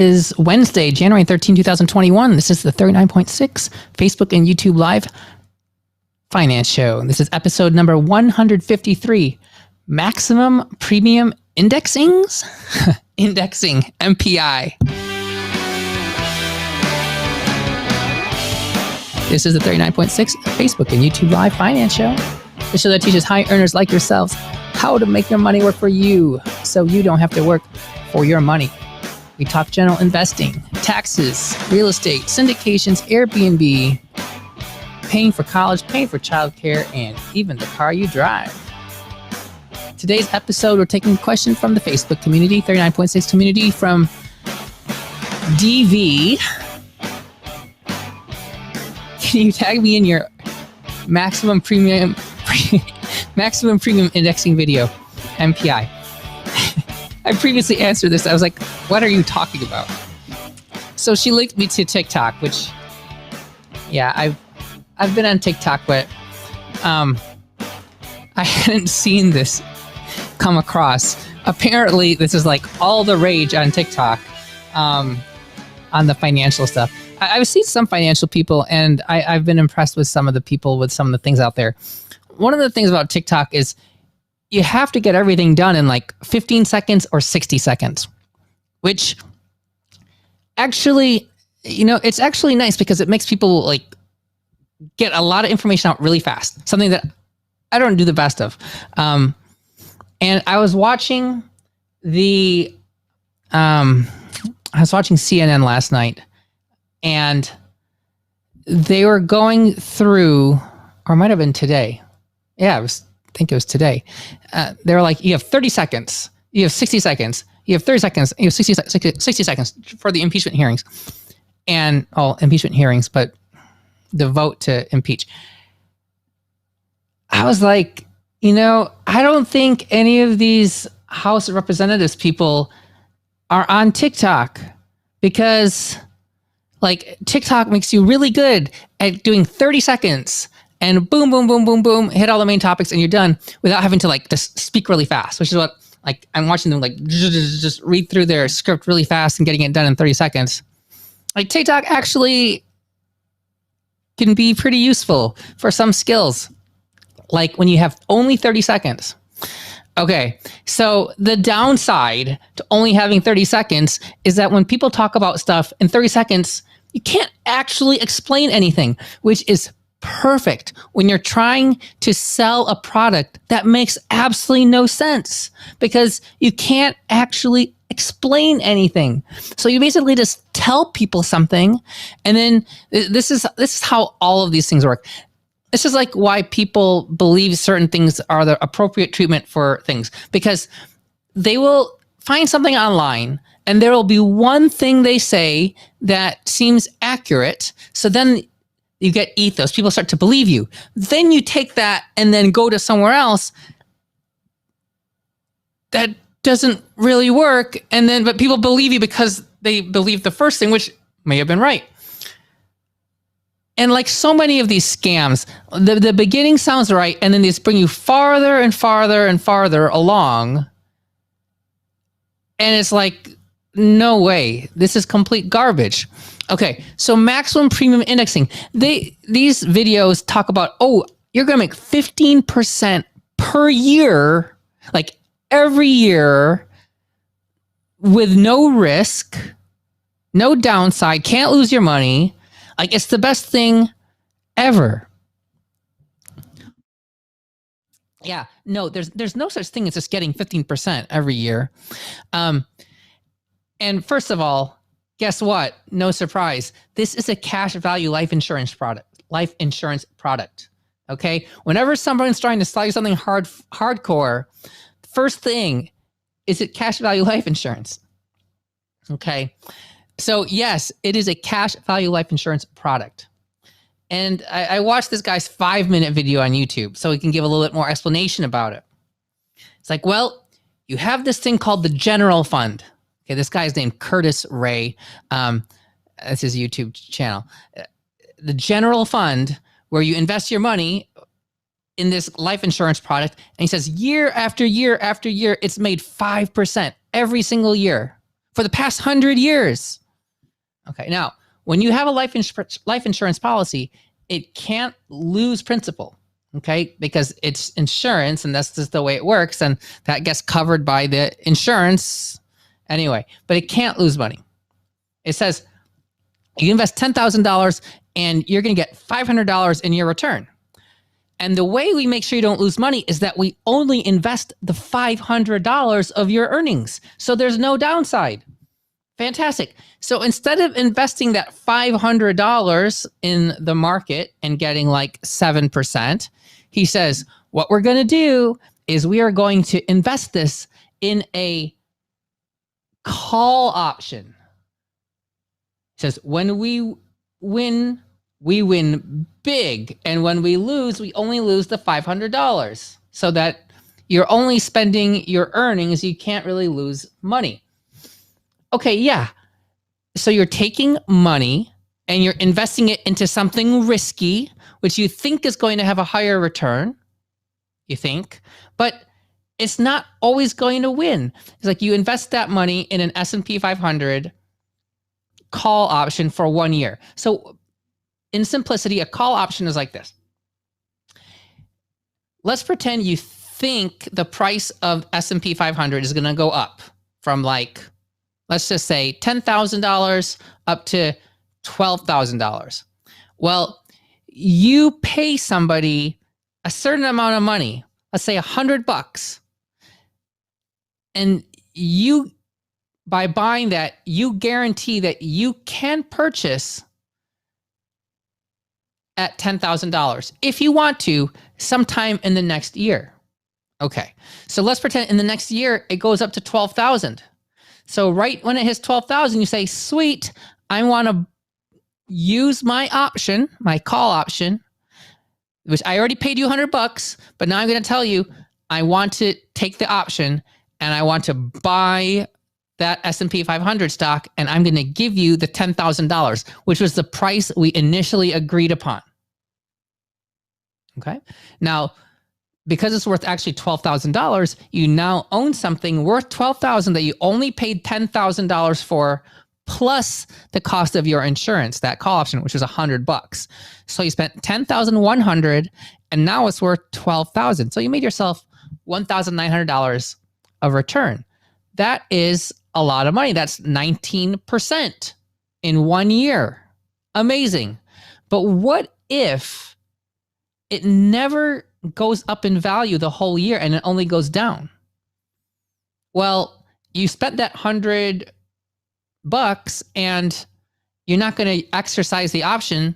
Is Wednesday, January 13, 2021. This is the 39.6 Facebook and YouTube Live Finance Show. This is episode number 153, Maximum Premium Indexings? Indexing, MPI. This is the 39.6 Facebook and YouTube Live Finance Show. The show that teaches high earners like yourselves how to make your money work for you so you don't have to work for your money. We talk general investing, taxes, real estate, syndications, Airbnb, paying for college, paying for childcare, and even the car you drive. Today's episode, we're taking a question from the Facebook community, 39.6 community from DV. Can you tag me in your maximum premium indexing video, MPI? I previously answered this. I was like, what are you talking about? So she linked me to TikTok, which, yeah, I've been on TikTok, but I hadn't seen this come across. Apparently, this is like all the rage on TikTok on the financial stuff. I've seen some financial people, and I've been impressed with some of the people with some of the things out there. One of the things about TikTok is you have to get everything done in like 15 seconds or 60 seconds, which actually, it's actually nice because it makes people like get a lot of information out really fast, something that I don't do the best of. And I was watching CNN last night, and they were going through, or it might have been today. Yeah, I think it was today. They were like, you have 30 seconds, you have 60 seconds, you have 30 seconds, you have 60 seconds for the impeachment hearings. And, impeachment hearings, but the vote to impeach. I was like, I don't think any of these House of Representatives people are on TikTok, because like TikTok makes you really good at doing 30 seconds and boom, boom, boom, boom, boom, hit all the main topics and you're done without having to like just speak really fast, which is what like I'm watching them like just read through their script really fast and getting it done in 30 seconds. Like TikTok actually can be pretty useful for some skills, like when you have only 30 seconds. Okay, so the downside to only having 30 seconds is that when people talk about stuff in 30 seconds, you can't actually explain anything, which is perfect when you're trying to sell a product that makes absolutely no sense, because you can't actually explain anything. So you basically just tell people something, and then this is how all of these things work. This is like why people believe certain things are the appropriate treatment for things, because they will find something online and there will be one thing they say that seems accurate. So then you get ethos. People start to believe you. Then you take that and then go to somewhere else that doesn't really work. But people believe you because they believe the first thing, which may have been right. And like so many of these scams, the beginning sounds right, and then they just bring you farther and farther and farther along. And it's like, no way, this is complete garbage. Okay, so maximum premium indexing. These videos talk about, you're going to make 15% per year, like every year, with no risk, no downside, can't lose your money. Like, it's the best thing ever. Yeah, no, there's no such thing as just getting 15% every year. And first of all, guess what? No surprise. This is a cash value life insurance product. Okay? Whenever someone's trying to sell you something hardcore, first thing is it cash value life insurance. Okay? So yes, it is a cash value life insurance product. And I watched this guy's 5-minute video on YouTube so he can give a little bit more explanation about it. It's like, well, you have this thing called the general fund. Okay, this guy's named Curtis Ray. That's his YouTube channel. The general fund, where you invest your money in this life insurance product. And he says year after year after year, it's made 5% every single year. for the past 100 years. Okay, now, when you have a life insurance policy, it can't lose principal, okay? Because it's insurance and that's just the way it works, and that gets covered by the insurance anyway, but it can't lose money. It says you invest $10,000 and you're going to get $500 in your return. And the way we make sure you don't lose money is that we only invest the $500 of your earnings. So there's no downside. Fantastic. So instead of investing that $500 in the market and getting like 7%, he says, what we're going to do is we are going to invest this in a call option. He says, when we win big. And when we lose, we only lose the $500 so that you're only spending your earnings. You can't really lose money. Okay, yeah. So you're taking money and you're investing it into something risky, which you think is going to have a higher return, you think, but it's not always going to win. It's like you invest that money in an S&P 500 call option for 1 year. So in simplicity, a call option is like this. Let's pretend you think the price of S&P 500 is going to go up from like, let's just say $10,000 up to $12,000. Well, you pay somebody a certain amount of money, let's say $100, and you, by buying that, you guarantee that you can purchase at $10,000 if you want to sometime in the next year. Okay, so let's pretend in the next year it goes up to 12,000. So right when it hits 12,000, you say, sweet, I want to use my option, my call option, which I already paid you $100, but now I'm going to tell you, I want to take the option and I want to buy that S&P 500 stock, and I'm going to give you the $10,000, which was the price we initially agreed upon. Okay. Now, because it's worth actually $12,000, you now own something worth $12,000 that you only paid $10,000 for, plus the cost of your insurance, that call option, which was $100. So you spent $10,100, and now it's worth $12,000. So you made yourself $1,900 of return. That is a lot of money. That's 19% in 1 year. Amazing. But what if it never goes up in value the whole year and it only goes down? Well, you spent that $100 and you're not going to exercise the option.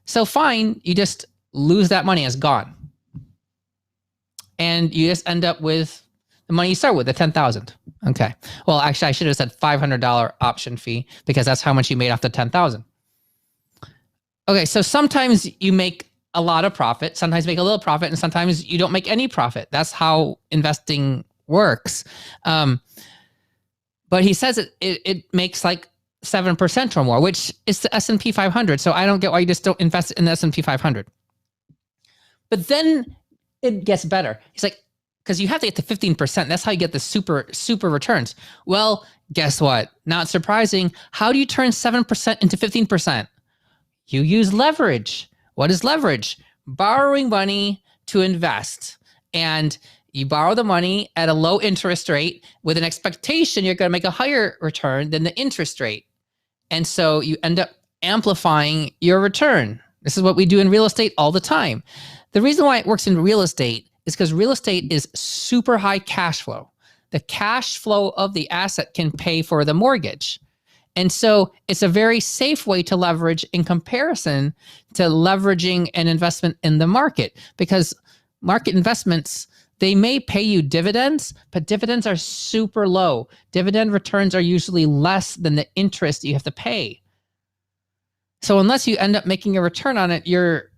So fine, you just lose that money. It's gone. And you just end up with the money you start with, the $10,000. Okay. Well, actually, I should have said $500 option fee because that's how much you made off the $10,000. Okay. So sometimes you make a lot of profit, sometimes make a little profit, and sometimes you don't make any profit. That's how investing works. But he says it makes like 7% or more, which is the S&P 500. So I don't get why you just don't invest in the S&P 500. But then it gets better. He's like, because you have to get to 15%. That's how you get the super returns. Well, guess what? Not surprising. How do you turn 7% into 15%? You use leverage. What is leverage? Borrowing money to invest. And you borrow the money at a low interest rate with an expectation you're going to make a higher return than the interest rate. And so you end up amplifying your return. This is what we do in real estate all the time. The reason why it works in real estate is because real estate is super high cash flow. The cash flow of the asset can pay for the mortgage. And so it's a very safe way to leverage in comparison to leveraging an investment in the market, because market investments, they may pay you dividends, but dividends are super low. Dividend returns are usually less than the interest you have to pay. So unless you end up making a return on it, you're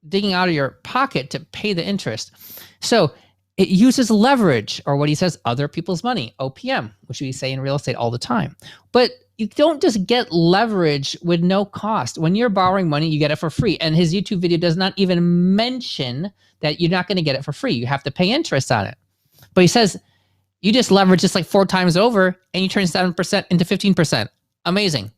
digging out of your pocket to pay the interest. So it uses leverage, or what he says, other people's money, OPM, which we say in real estate all the time. But you don't just get leverage with no cost. When you're borrowing money, you get it for free. And his YouTube video does not even mention that you're not going to get it for free. You have to pay interest on it. But he says, You just leverage this like 4 times over and you turn 7% into 15%. Amazing.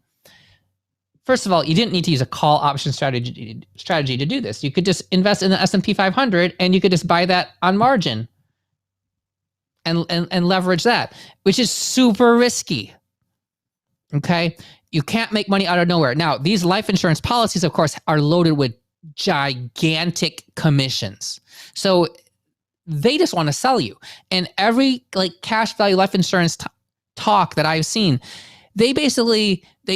First of all, you didn't need to use a call option strategy to do this. You could just invest in the S&P 500 and you could just buy that on margin and leverage that, which is super risky. Okay? You can't make money out of nowhere. Now, these life insurance policies, of course, are loaded with gigantic commissions. So they just want to sell you. And every like cash value life insurance talk that I've seen, they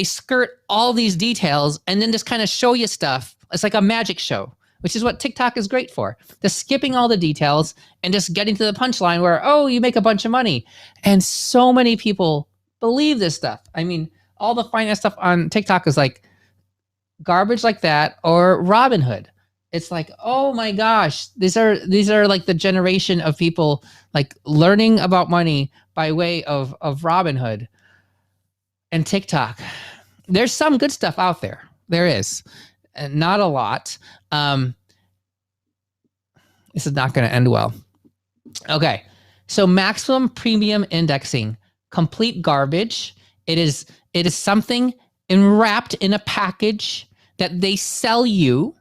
skirt all these details and then just kind of show you stuff. It's like a magic show, which is what TikTok is great for. Just skipping all the details and just getting to the punchline where, oh, you make a bunch of money. And so many people believe this stuff. I mean, all the finance stuff on TikTok is like garbage like that or Robinhood. It's like, oh my gosh, these are like the generation of people like learning about money by way of Robinhood and TikTok. There's some good stuff out there. There is, and not a lot. This is not going to end well. Okay, so maximum premium indexing, complete garbage. It is something wrapped in a package that they sell you.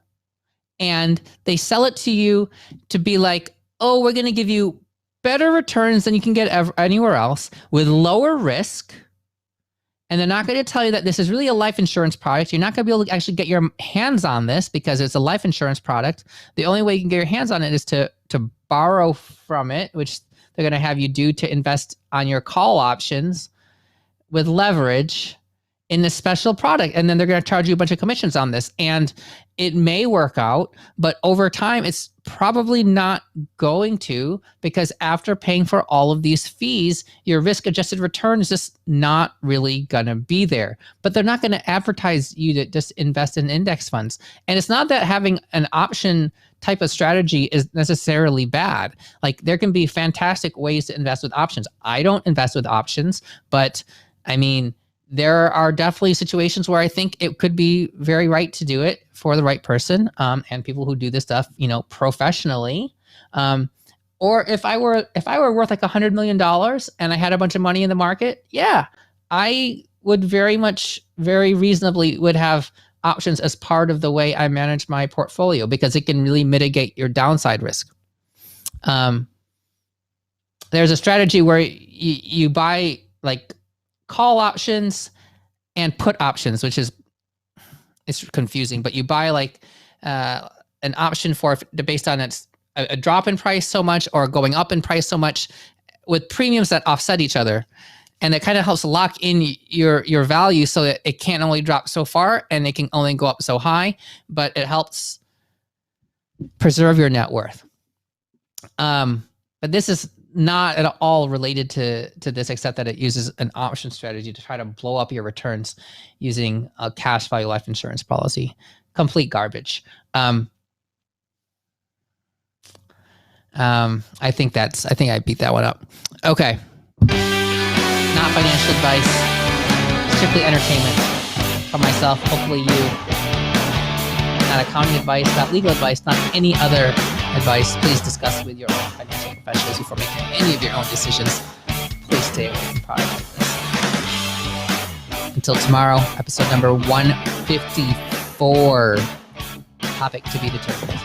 And they sell it to you to be like, oh, we're going to give you better returns than you can get anywhere else with lower risk. And they're not going to tell you that this is really a life insurance product. You're not going to be able to actually get your hands on this because it's a life insurance product. The only way you can get your hands on it is to borrow from it, which they're going to have you do to invest on your call options with leverage in this special product. And then they're going to charge you a bunch of commissions on this. And it may work out, but over time, it's probably not going to, because after paying for all of these fees, your risk adjusted return is just not really going to be there. But they're not going to advertise you to just invest in index funds. And it's not that having an option type of strategy is necessarily bad. Like there can be fantastic ways to invest with options. I don't invest with options, but I mean, there are definitely situations where I think it could be very right to do it for the right person, and people who do this stuff, professionally. Or if I were worth like $100 million and I had a bunch of money in the market, yeah, I would very reasonably would have options as part of the way I manage my portfolio because it can really mitigate your downside risk. There's a strategy where you buy like call options and put options, which is, it's confusing, but you buy like an option for based on its a drop in price so much or going up in price so much with premiums that offset each other. And it kind of helps lock in your value so that it can't only drop so far and it can only go up so high, but it helps preserve your net worth. But this is not at all related to this, except that it uses an option strategy to try to blow up your returns using a cash value life insurance policy. Complete garbage. I think I beat that one up. Okay. Not financial advice, strictly entertainment from myself, hopefully you. Not accounting advice, not legal advice, not any other advice. Please discuss with your own financial professionals before making any of your own decisions. Please stay away from products like this. Until tomorrow, episode number 154. Topic to be determined.